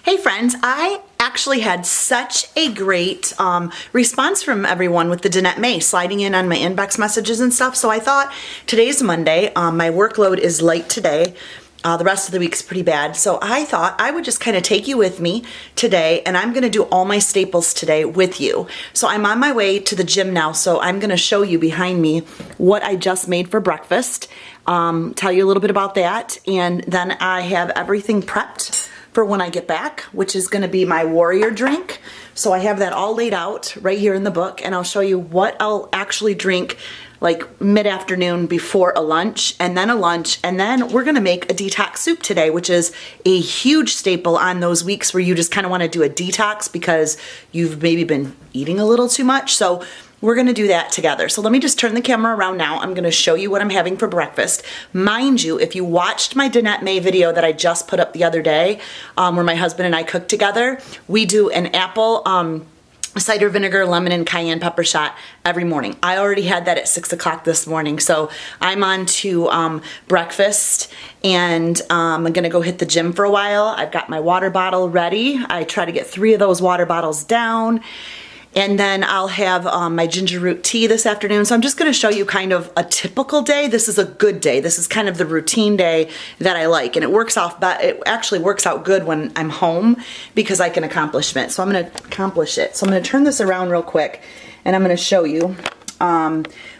Hey friends, I actually had such a great response from everyone with the Danette May sliding in on my inbox messages and stuff. So I thought today's Monday, my workload is light today. The rest of the week's pretty bad. So I thought I would just kind of take you with me today, and I'm gonna do all my staples today with you. So I'm on my way to the gym now, so I'm gonna show you behind me what I just made for breakfast, tell you a little bit about that, and then I have everything prepped for when I get back, which is gonna be my warrior drink. So I have that all laid out right here in the book, and I'll show you what I'll actually drink like mid-afternoon before a lunch, and then we're gonna make a detox soup today, which is a huge staple on those weeks where you just kind of wanna do a detox because you've maybe been eating a little too much. So we're gonna do that together. So let me just turn the camera around now. I'm gonna show you what I'm having for breakfast. Mind you, if you watched my Danette May video that I just put up the other day, where my husband and I cooked together, we do an apple cider vinegar, lemon, and cayenne pepper shot every morning. I already had that at 6 o'clock this morning. So I'm on to breakfast, and I'm gonna go hit the gym for a while. I've got my water bottle ready. I try to get 3 of those water bottles down. And then I'll have my ginger root tea this afternoon. So I'm just gonna show you kind of a typical day. This is a good day. This is kind of the routine day that I like. And it actually works out good when I'm home because I can accomplish it. So I'm gonna accomplish it. So I'm gonna turn this around real quick, and I'm gonna show you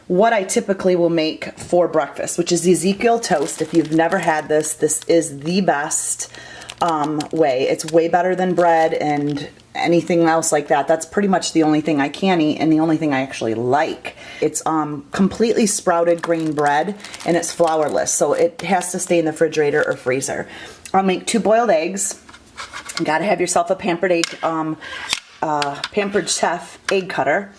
what I typically will make for breakfast, which is the Ezekiel toast. If you've never had this, this is the best way. It's way better than bread and anything else like that. That's pretty much the only thing I can eat and the only thing I actually like. It's completely sprouted grain bread, and it's flourless, so it has to stay in the refrigerator or freezer. I'll make 2 boiled eggs. You gotta have yourself a Pampered Chef egg cutter.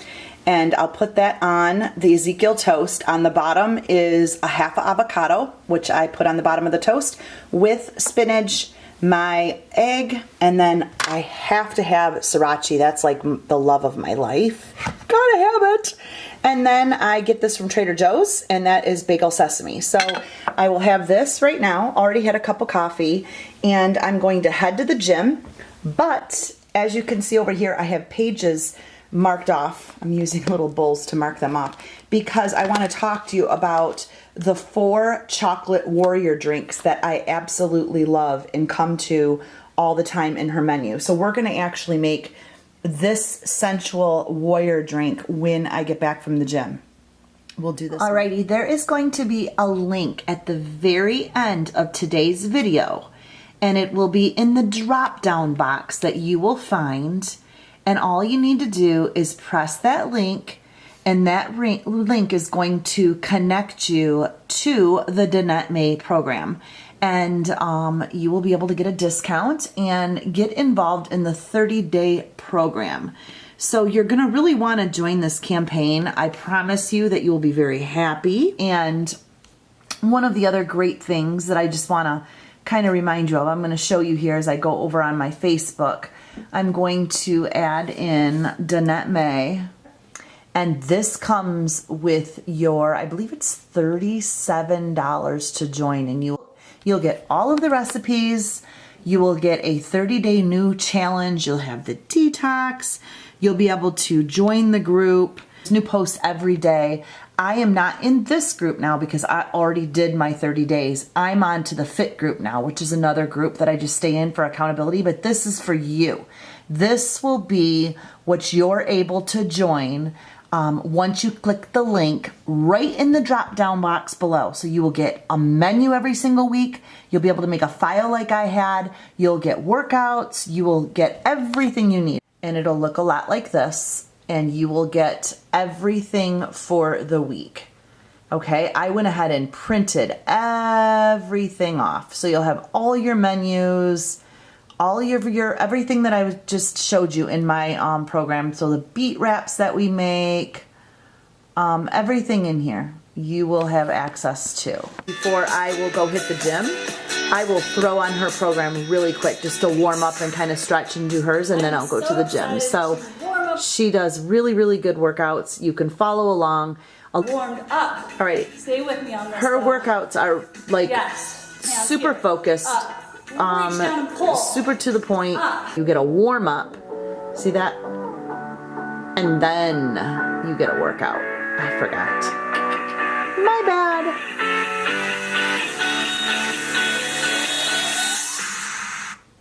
And I'll put that on the Ezekiel toast. On the bottom is a half avocado, which I put on the bottom of the toast with spinach, my egg, and then I have to have sriracha. That's like the love of my life. Gotta have it. And then I get this from Trader Joe's, and that is bagel sesame. So I will have this right now. Already had a cup of coffee, and I'm going to head to the gym. But as you can see over here, I have pages marked off. I'm using little bowls to mark them off because I want to talk to you about the 4 chocolate warrior drinks that I absolutely love and come to all the time in her menu. So we're going to actually make this Sensual warrior drink when I get back from the gym. We'll do this. Alrighty, there is going to be a link at the very end of today's video, and it will be in the drop-down box that you will find. And all you need to do is press that link, and that link is going to connect you to the Danette May program. And you will be able to get a discount and get involved in the 30-day program. So you're gonna really wanna join this campaign. I promise you that you will be very happy. And one of the other great things that I just wanna kind of remind you of, I'm gonna show you here as I go over on my Facebook. I'm going to add in Danette May, and this comes with your, I believe it's $37 to join, and you'll get all of the recipes. You will get a 30-day new challenge. You'll have the detox. You'll be able to join the group. There's new posts every day. I am not in this group now because I already did my 30 days. I'm on to the Fit group now, which is another group that I just stay in for accountability, but this is for you. This will be what you're able to join once you click the link right in the drop-down box below. So you will get a menu every single week. You'll be able to make a file like I had. You'll get workouts. You will get everything you need. And it'll look a lot like this. And you will get everything for the week. Okay, I went ahead and printed everything off. So you'll have all your menus, all your everything that I just showed you in my program. So the beet wraps that we make, everything in here you will have access to. Before I will go hit the gym, I will throw on her program really quick just to warm up and kind of stretch and do hers, and then I'll go to the gym. So she does really, really good workouts. You can follow along. Warmed up. All right. Stay with me on this. Her workouts are like super focused. super to the point. You get a warm up. See that? And then you get a workout. I forgot. My bad.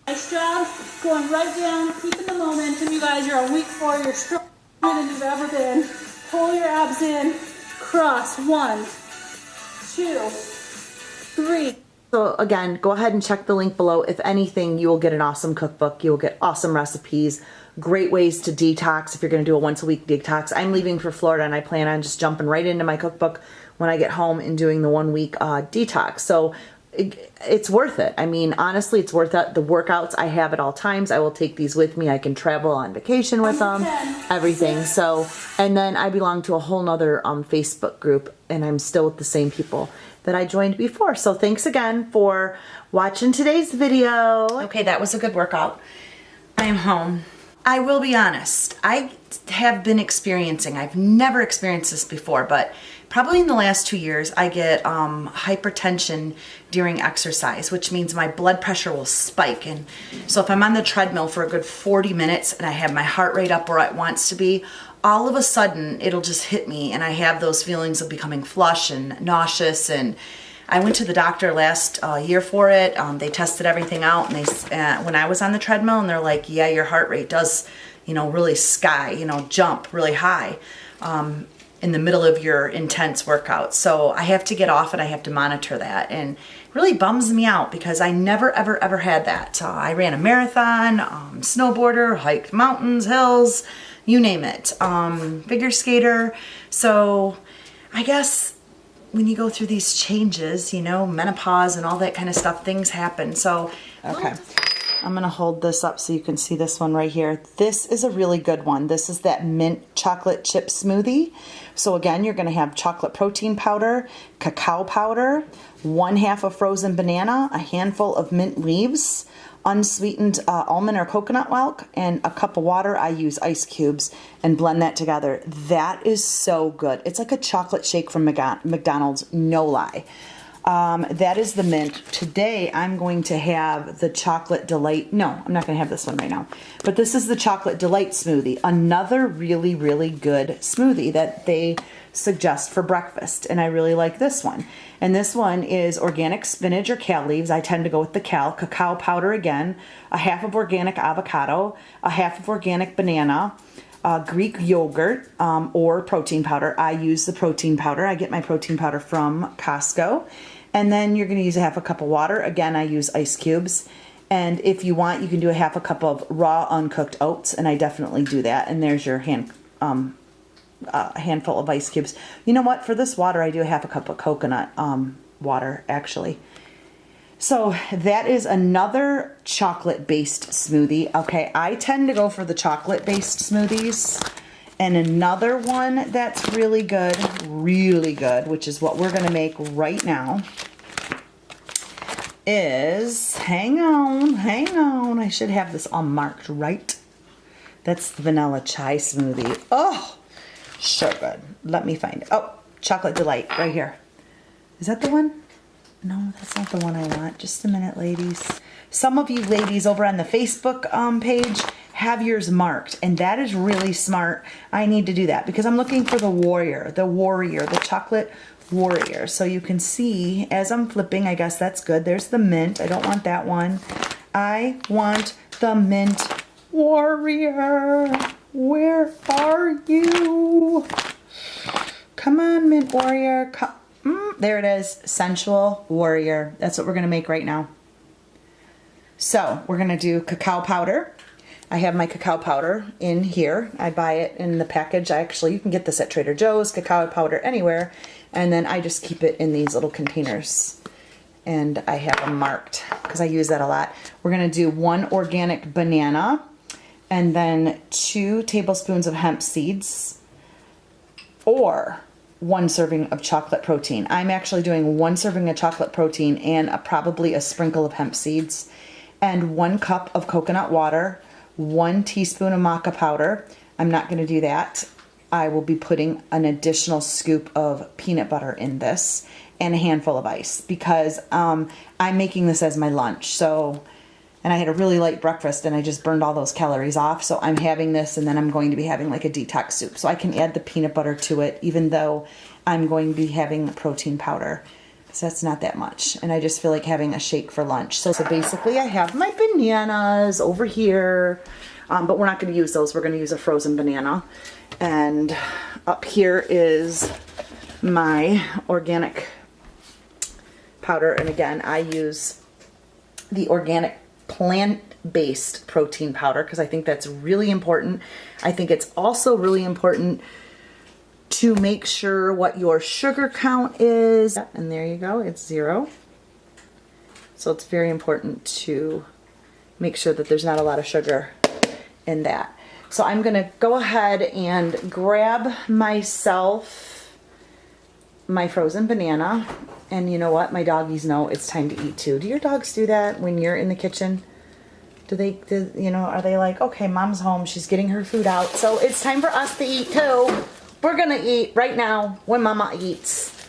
Nice job. Going right down, keeping the momentum. You guys, you're on week 4. You're stronger than you've ever been. Pull your abs in. Cross. 1, 2, 3. So again, go ahead and check the link below. If anything, you will get an awesome cookbook. You will get awesome recipes, great ways to detox if you're going to do a once a week detox. I'm leaving for Florida and I plan on just jumping right into my cookbook when I get home and doing the 1 week detox. So it's worth it. I mean, honestly, it's worth it. The workouts I have at all times. I will take these with me. I can travel on vacation with them, everything. So, and then I belong to a whole nother Facebook group and I'm still with the same people that I joined before. So thanks again for watching today's video. Okay, that was a good workout. I am home. I will be honest, I have been experiencing, I've never experienced this before, but probably in the last 2 years, I get hypertension during exercise, which means my blood pressure will spike. And so if I'm on the treadmill for a good 40 minutes and I have my heart rate up where it wants to be, all of a sudden it'll just hit me and I have those feelings of becoming flush and nauseous. And I went to the doctor last year for it. They tested everything out, and they when I was on the treadmill, and they're like, "Yeah, your heart rate does, really jump really high in the middle of your intense workout." So I have to get off and I have to monitor that, and it really bums me out because I never ever had that. I ran a marathon, snowboarder, hiked mountains, hills, you name it, figure skater. So I guess when you go through these changes, menopause and all that kind of stuff, things happen. So, okay. I'm gonna hold this up so you can see this one right here. This is a really good one. This is that mint chocolate chip smoothie. So again, you're gonna have chocolate protein powder, cacao powder, 1/2 a frozen banana, a handful of mint leaves, unsweetened almond or coconut milk, and a cup of water. I use ice cubes and blend that together. That is so good. It's like a chocolate shake from McDonald's, no lie. That is the mint. Today I'm going to have the chocolate delight. No, I'm not going to have this one right now. But this is the chocolate delight smoothie. Another really, really good smoothie that they suggest for breakfast. And I really like this one. And this one is organic spinach or kale leaves. I tend to go with the kale. Cacao powder again. 1/2 of organic avocado. 1/2 of organic banana. Greek yogurt or protein powder. I use the protein powder. I get my protein powder from Costco. And then you're going to use 1/2 a cup of water. Again, I use ice cubes. And if you want, you can do 1/2 a cup of raw uncooked oats. And I definitely do that. And there's your a handful of ice cubes. You know what? For this water, I do 1/2 a cup of coconut water, actually. So that is another chocolate-based smoothie. Okay, I tend to go for the chocolate-based smoothies. And another one that's really good, which is what we're going to make right now, is, hang on, I should have this all marked right. That's the vanilla chai smoothie. Oh, so good. Let me find it. Oh, chocolate delight right here. Is that the one? No, that's not the one I want. Just a minute, ladies. Some of you ladies over on the Facebook page have yours marked, and that is really smart. I need to do that because I'm looking for the the chocolate warrior. So you can see as I'm flipping, I guess that's good. There's the mint. I don't want that one. I want the mint warrior. Where are you? Come on, mint warrior. There it is. Sensual warrior. That's what we're going to make right now. So we're going to do cacao powder. I have my cacao powder in here. I buy it in the package. You can get this at Trader Joe's, cacao powder anywhere. And then I just keep it in these little containers. And I have them marked because I use that a lot. We're going to do 1 organic banana and then 2 tablespoons of hemp seeds or 1 serving of chocolate protein. I'm actually doing 1 serving of chocolate protein and probably a sprinkle of hemp seeds and 1 cup of coconut water, 1 teaspoon of maca powder. I'm not going to do that. I will be putting an additional scoop of peanut butter in this and a handful of ice because I'm making this as my lunch. So, and I had a really light breakfast and I just burned all those calories off. So I'm having this and then I'm going to be having like a detox soup. So I can add the peanut butter to it even though I'm going to be having protein powder. So that's not that much. And I just feel like having a shake for lunch. So basically I have my bananas over here, but we're not going to use those. We're going to use a frozen banana. And up here is my organic powder. And again, I use the organic plant-based protein powder because I think that's really important. I think it's also really important to make sure what your sugar count is. And there you go, it's 0. So it's very important to make sure that there's not a lot of sugar in that. So I'm gonna go ahead and grab myself my frozen banana. And you know what? My doggies know it's time to eat too. Do your dogs do that when you're in the kitchen? Are they like, okay, mom's home, she's getting her food out, so it's time for us to eat too. We're gonna eat right now when mama eats.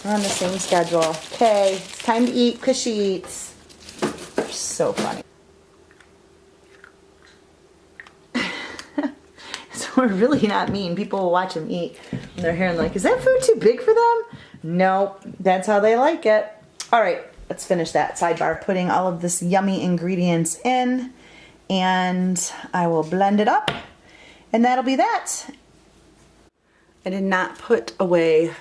We're on the same schedule. Okay, it's time to eat because she eats. They're so funny. So we're really not mean. People will watch them eat and they're hearing like, is that food too big for them? Nope, that's how they like it. All right, let's finish that sidebar. Putting all of this yummy ingredients in and I will blend it up and that'll be that. I did not put away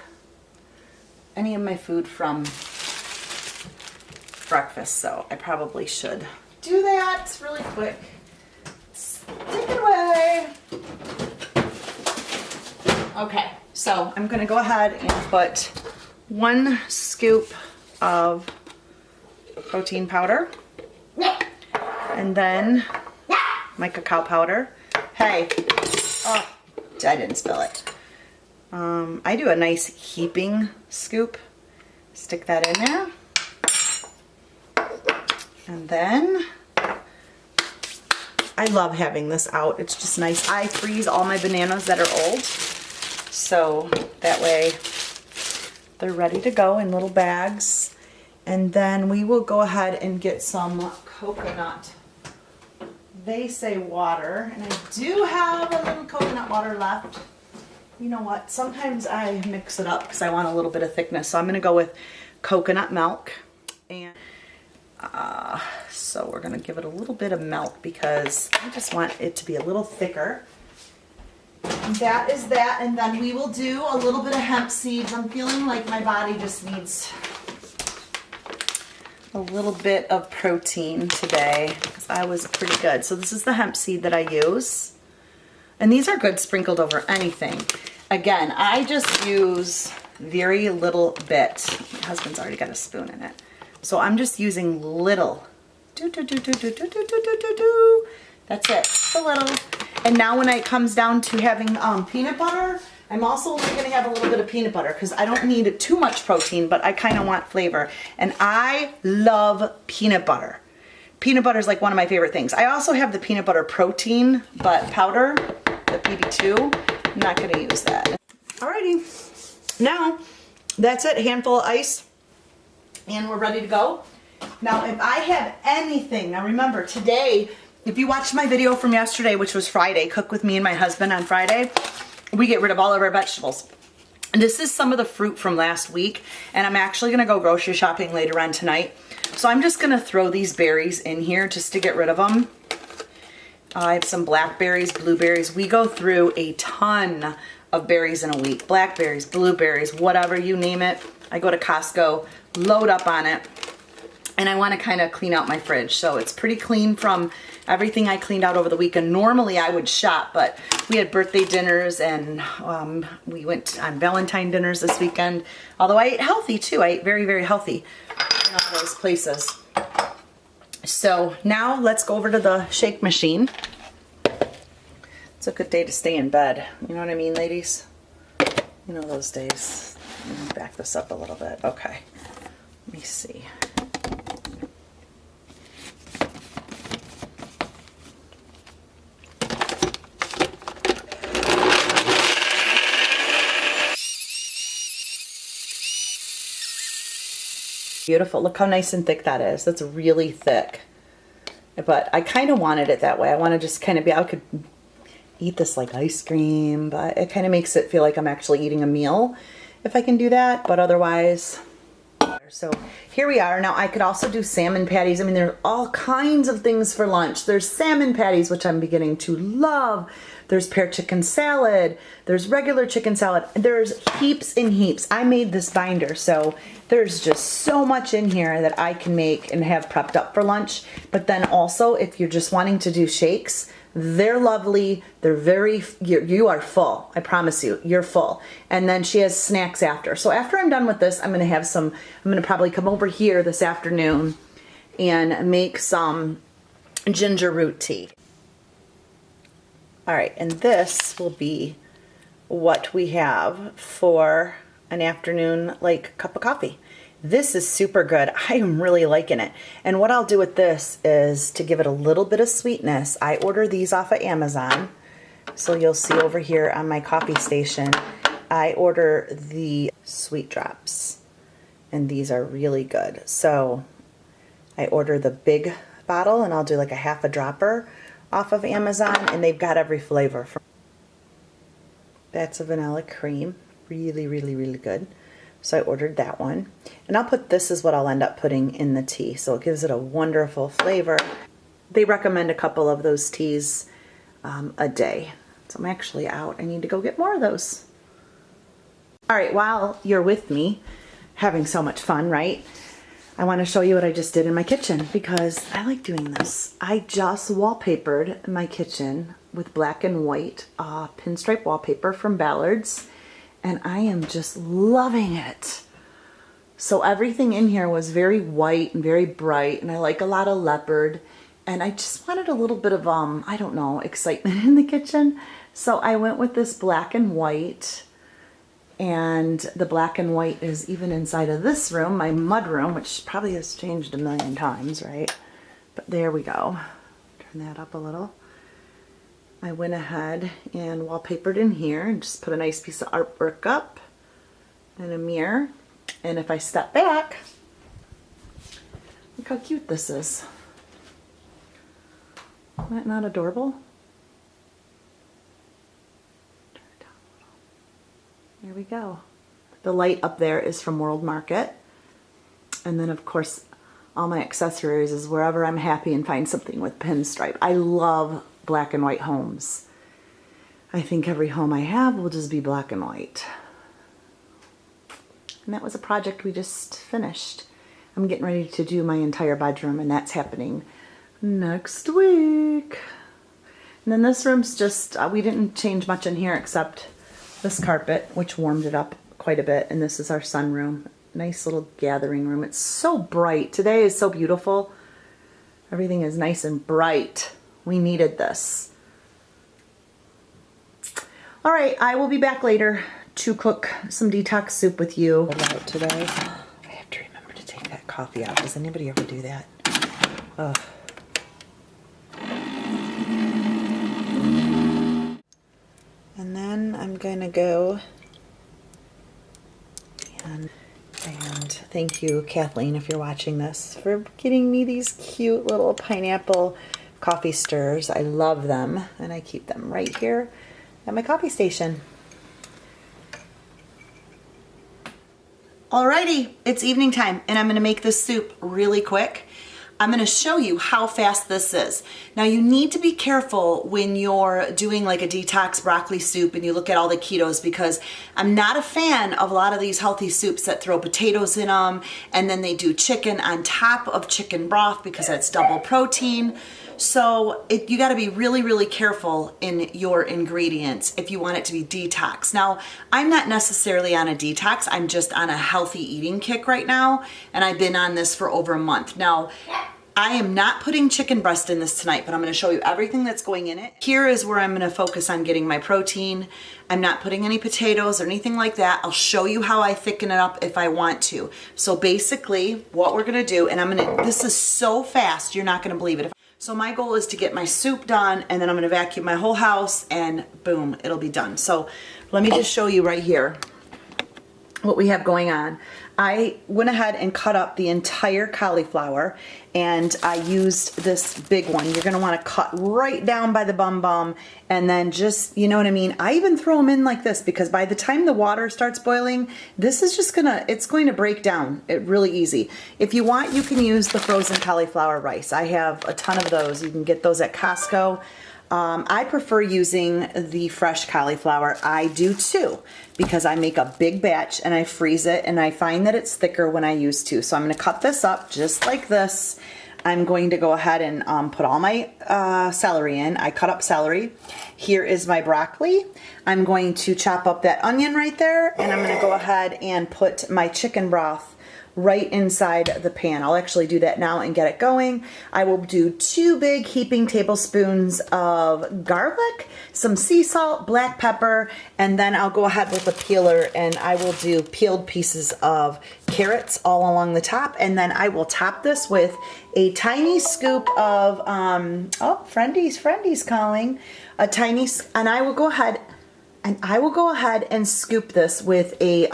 any of my food from breakfast, so I probably should do that really quick. Stick it away. Okay, so I'm gonna go ahead and put 1 scoop of protein powder and then my cacao powder. Hey, oh, I didn't spill it. I do a nice heaping scoop. Stick that in there. And then I love having this out. It's just nice. I freeze all my bananas that are old. So that way they're ready to go in little bags. And then we will go ahead and get some coconut. They say water, and I do have a little coconut water left. You know what? Sometimes I mix it up because I want a little bit of thickness. So I'm going to go with coconut milk. And so we're going to give it a little bit of milk because I just want it to be a little thicker. And that is that. And then we will do a little bit of hemp seeds. I'm feeling like my body just needs a little bit of protein today because I was pretty good. So this is the hemp seed that I use. And these are good sprinkled over anything. Again, I just use very little bit. My husband's already got a spoon in it. So I'm just using little. That's it, just a little. And now when it comes down to having peanut butter, I'm also only gonna have a little bit of peanut butter because I don't need too much protein, but I kind of want flavor. And I love peanut butter. Peanut butter is like one of my favorite things. I also have the peanut butter protein, but powder, the PB2. I'm not gonna use that. Alrighty, now that's it, handful of ice, and we're ready to go. Now if I have anything, now remember today, if you watched my video from yesterday, which was Friday, Cook With Me and My Husband on Friday, we get rid of all of our vegetables. And this is some of the fruit from last week, and I'm actually gonna go grocery shopping later on tonight. So I'm just gonna throw these berries in here just to get rid of them. I have some blackberries, blueberries. We go through a ton of berries in a week. Blackberries, blueberries, whatever, you name it. I go to Costco, load up on it, and I wanna kinda clean out my fridge. So it's pretty clean from everything I cleaned out over the weekend. Normally I would shop, but we had birthday dinners and we went on Valentine dinners this weekend. Although I ate healthy too. I ate very, very healthy in all those places. So now let's go over to the shake machine. It's a good day to stay in bed. You know what I mean, ladies? You know those days. Let me back this up a little bit. Okay. Let me see. Beautiful. Look how nice and thick that is. That's really thick. But I kind of wanted it that way. I want to just kind of be, I could eat this like ice cream, but it kind of makes it feel like I'm actually eating a meal if I can do that. But otherwise, so here we are. Now I could also do salmon patties. I mean, there are all kinds of things for lunch. There's salmon patties, which I'm beginning to love. There's pear chicken salad. There's regular chicken salad. There's heaps and heaps. I made this binder, so there's just so much in here that I can make and have prepped up for lunch. But then also, if you're just wanting to do shakes, they're lovely. They're very, you are full. I promise you, you're full. And then she has snacks after. So after I'm done with this, I'm going to probably come over here this afternoon and make some ginger root tea. All right, and this will be what we have for an afternoon, like, cup of coffee. This is super good. I am really liking it. And what I'll do with this is to give it a little bit of sweetness. I order these off of Amazon. So you'll see over here on my coffee station, I order the sweet drops. And these are really good. So I order the big bottle, and I'll do like a half a dropper off of Amazon, and they've got every flavor. That's a vanilla cream. Really, really, really good. So I ordered that one. And I'll put this is what I'll end up putting in the tea. So it gives it a wonderful flavor. They recommend a couple of those teas a day. So I'm actually out. I need to go get more of those. All right, while you're with me, having so much fun, right? I want to show you what I just did in my kitchen because I like doing this. I just wallpapered my kitchen with black and white pinstripe wallpaper from Ballard's, and I am just loving it. So everything in here was very white and very bright, and I like a lot of leopard, and I just wanted a little bit of, I don't know, excitement in the kitchen. So I went with this black and white. And the black and white is even inside of this room, my mud room, which probably has changed a million times, right? But there we go. Turn that up a little. I went ahead and wallpapered in here and just put a nice piece of artwork up and a mirror. And if I step back, look how cute this is. Isn't that not adorable? There we go. The light up there is from World Market. And then, of course, all my accessories is wherever I'm happy and find something with pinstripe. I love black and white homes. I think every home I have will just be black and white. And that was a project we just finished. I'm getting ready to do my entire bedroom, and that's happening next week. And then this room's just, we didn't change much in here except this carpet, which warmed it up quite a bit, and this is our sunroom. Nice little gathering room. It's so bright. Today is so beautiful. Everything is nice and bright. We needed this. All right, I will be back later to cook some detox soup with you. Out today. I have to remember to take that coffee out. Does anybody ever do that? Ugh. And then I'm going to go and thank you, Kathleen, if you're watching this, for getting me these cute little pineapple coffee stirrers. I love them, and I keep them right here at my coffee station. Alrighty, it's evening time, and I'm going to make this soup really quick. I'm going to show you how fast this is. Now, you need to be careful when you're doing like a detox broccoli soup and you look at all the ketos, because I'm not a fan of a lot of these healthy soups that throw potatoes in them, and then they do chicken on top of chicken broth because that's double protein. So you got to be really, really careful in your ingredients if you want it to be detox. Now, I'm not necessarily on a detox. I'm just on a healthy eating kick right now, and I've been on this for over a month. Now, I am not putting chicken breast in this tonight, but I'm going to show you everything that's going in it. Here is where I'm going to focus on getting my protein. I'm not putting any potatoes or anything like that. I'll show you how I thicken it up if I want to. So basically, what we're going to do, and this is so fast, you're not going to believe it. So my goal is to get my soup done, and then I'm going to vacuum my whole house, and boom, it'll be done. So let me just show you right here what we have going on. I went ahead and cut up the entire cauliflower, and I used this big one. You're gonna wanna cut right down by the bum and then just, you know what I mean? I even throw them in like this because by the time the water starts boiling, this is just it's going to break down really easy. If you want, you can use the frozen cauliflower rice. I have a ton of those. You can get those at Costco. I prefer using the fresh cauliflower. I do too, because I make a big batch and I freeze it, and I find that it's thicker when I use two. So I'm going to cut this up just like this. I'm going to go ahead and put all my celery in. I cut up celery. Here is my broccoli. I'm going to chop up that onion right there, and I'm going to go ahead and put my chicken broth right inside the pan. I'll actually do that now and get it going. I will do 2 big heaping tablespoons of garlic, some sea salt, black pepper, and then I'll go ahead with a peeler and I will do peeled pieces of carrots all along the top, and then I will top this with a tiny scoop of, oh, Friendy's calling, and I will go ahead and scoop this with a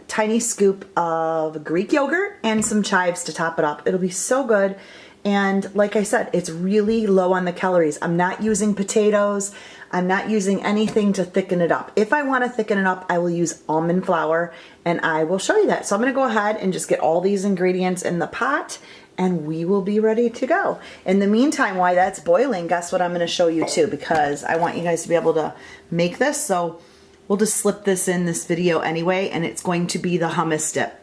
tiny scoop of Greek yogurt and some chives to top it up. It'll be so good. And like I said, it's really low on the calories. I'm not using potatoes. I'm not using anything to thicken it up. If I want to thicken it up, I will use almond flour, and I will show you that. So I'm going to go ahead and just get all these ingredients in the pot, and we will be ready to go. In the meantime, while that's boiling, guess what I'm going to show you too, because I want you guys to be able to make this. So we'll just slip this in this video anyway, and it's going to be the hummus dip.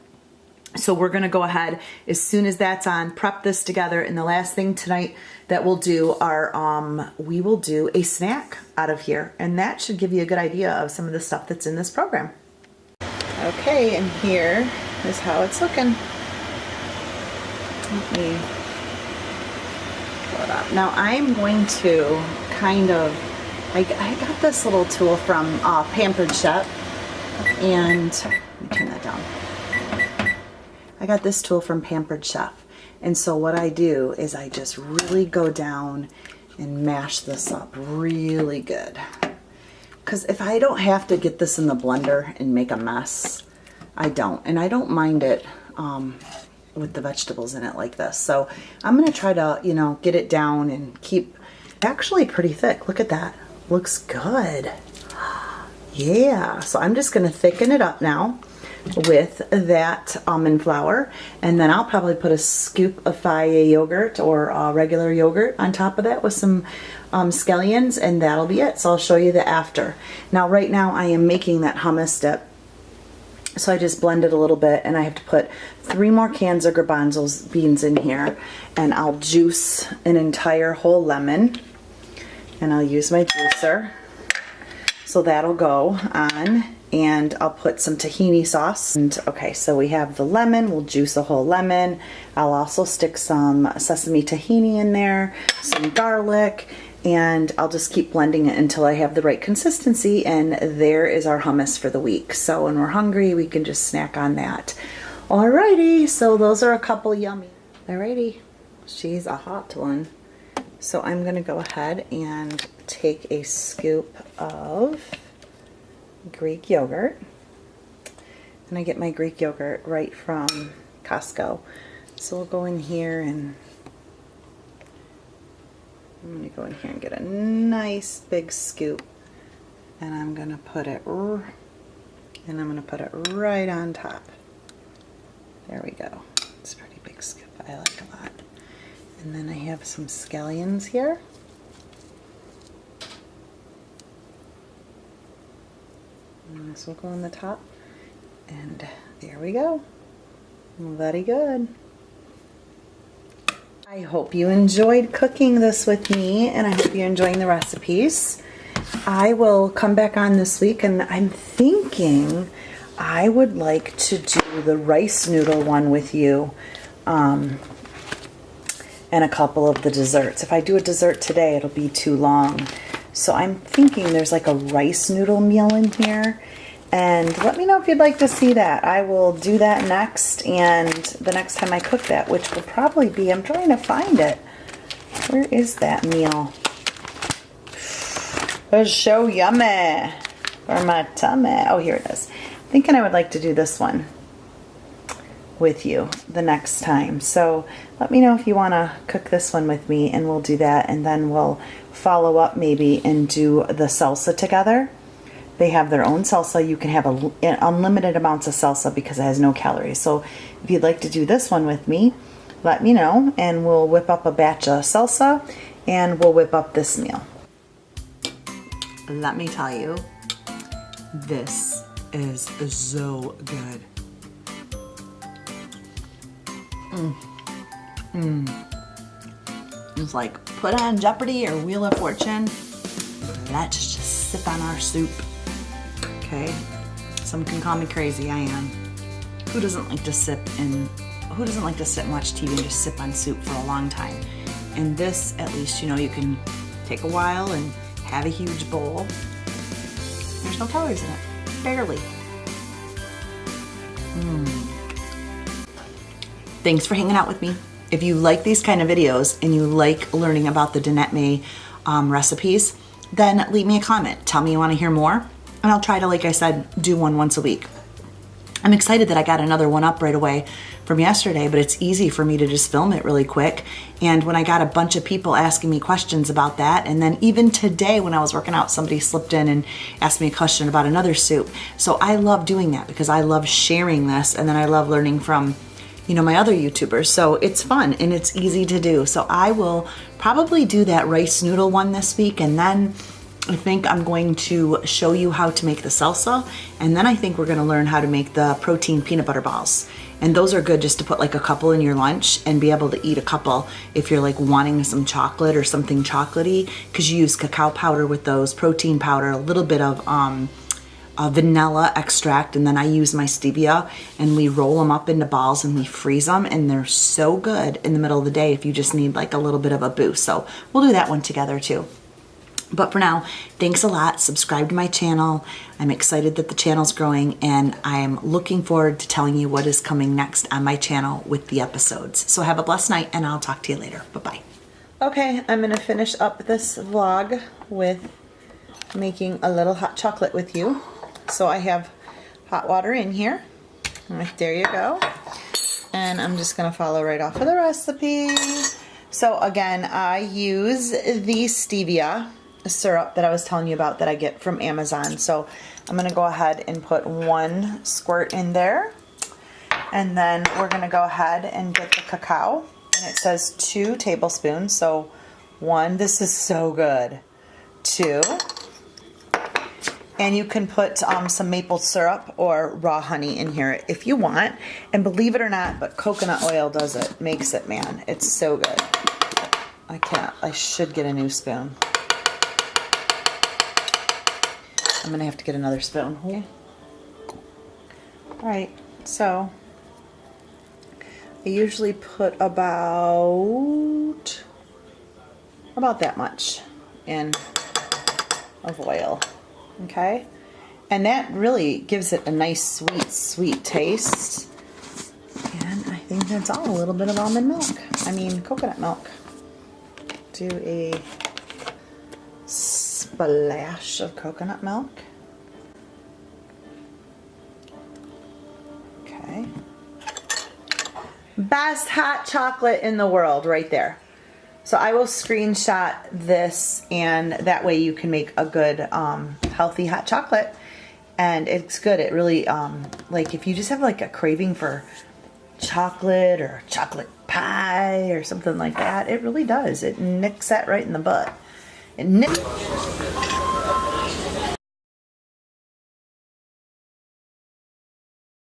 So we're going to go ahead as soon as that's on, prep this together, and the last thing tonight that we'll do are we will do a snack out of here, and that should give you a good idea of some of the stuff that's in this program. Okay, and here is how it's looking. Let me pull it up. Now I'm going to kind of, I got this little tool from Pampered Chef, and let me turn that down. I got this tool from Pampered Chef, and so what I do is I just really go down and mash this up really good. Because if I don't have to get this in the blender and make a mess, I don't. And I don't mind it with the vegetables in it like this. So I'm going to try to, you know, get it down and keep actually pretty thick. Look at that. Looks good. Yeah. So I'm just going to thicken it up now with that almond flour, and then I'll probably put a scoop of Fage yogurt or regular yogurt on top of that with some scallions, and that'll be it. So I'll show you the after. Now right now I am making that hummus dip, so I just blend it a little bit, and I have to put 3 more cans of garbanzo beans in here, and I'll juice an entire whole lemon, and I'll use my juicer. So that'll go on, and I'll put some tahini sauce. And okay, so we have the lemon. We'll juice a whole lemon. I'll also stick some sesame tahini in there, some garlic, and I'll just keep blending it until I have the right consistency, and there is our hummus for the week. So when we're hungry, we can just snack on that. Alrighty, so those are a couple yummy. Alrighty, she's a hot one. So I'm gonna go ahead and take a scoop of Greek yogurt, and I get my Greek yogurt right from Costco. So we'll go in here, and I'm going to go in here and get a nice big scoop, and I'm going to put it right on top. There we go. It's a pretty big scoop. I like a lot. And then I have some scallions here. And this will go on the top, and there we go. Very good. I hope you enjoyed cooking this with me, and I hope you're enjoying the recipes. I will come back on this week, and I'm thinking I would like to do the rice noodle one with you, and a couple of the desserts. If I do a dessert today, it'll be too long. So I'm thinking there's like a rice noodle meal in here, and let me know if you'd like to see that. I will do that next, and the next time I cook that, which will probably be, I'm trying to find it. Where is that meal? It's so yummy for my tummy. Oh, here it is. thinking I would like to do this one with you the next time. So let me know if you want to cook this one with me, and we'll do that, and then we'll follow up maybe and do the salsa together. They have their own salsa. You can have unlimited amounts of salsa because it has no calories. So if you'd like to do this one with me, let me know, and we'll whip up a batch of salsa and we'll whip up this meal. Let me tell you, this is so good. It's like put on Jeopardy or Wheel of Fortune. Let's just sip on our soup. Okay, some can call me crazy, I am. Who doesn't like to sit and watch TV and just sip on soup for a long time? And this, at least, you know, you can take a while and have a huge bowl. There's no calories in it, barely. Thanks for hanging out with me. If you like these kind of videos and you like learning about the Danette May recipes, then leave me a comment. Tell me you want to hear more, and I'll try to, like I said, do one once a week. I'm excited that I got another one up right away from yesterday, but it's easy for me to just film it really quick. And when I got a bunch of people asking me questions about that, and then even today when I was working out, somebody slipped in and asked me a question about another soup. So I love doing that because I love sharing this, and then I love learning from, you know, my other YouTubers. So it's fun and it's easy to do. So I will probably do that rice noodle one this week, and then I think I'm going to show you how to make the salsa, and then I think we're going to learn how to make the protein peanut butter balls. And those are good just to put like a couple in your lunch and be able to eat a couple if you're like wanting some chocolate or something chocolatey, because you use cacao powder with those, protein powder, a little bit of vanilla extract, and then I use my stevia, and we roll them up into balls and we freeze them, and they're so good in the middle of the day if you just need like a little bit of a boost. So we'll do that one together too. But for now, thanks a lot. Subscribe to my channel. I'm excited that the channel's growing, and I am looking forward to telling you what is coming next on my channel with the episodes. So have a blessed night, and I'll talk to you later. Bye-bye. Okay, I'm gonna finish up this vlog with making a little hot chocolate with you. So I have hot water in here. There you go. And I'm just gonna follow right off of the recipe. So again, I use the stevia syrup that I was telling you about that I get from Amazon. So I'm gonna go ahead and put 1 squirt in there. And then we're gonna go ahead and get the cacao. And it says 2 tablespoons. So 1, this is so good. 2. And you can put some maple syrup or raw honey in here if you want. And believe it or not, but coconut oil does it, makes it, man. It's so good. I should get a new spoon. I'm gonna have to get another spoon. Okay. All right, so I usually put about that much in of oil. Okay, and that really gives it a nice sweet taste. And I think that's all. A little bit of coconut milk. Do a splash of coconut milk. Okay, best hot chocolate in the world right there. So I will screenshot this, and that way you can make a good healthy hot chocolate. And it's good. It really like if you just have like a craving for chocolate or chocolate pie or something like that, it really does. It nicks that right in the butt. It nicks.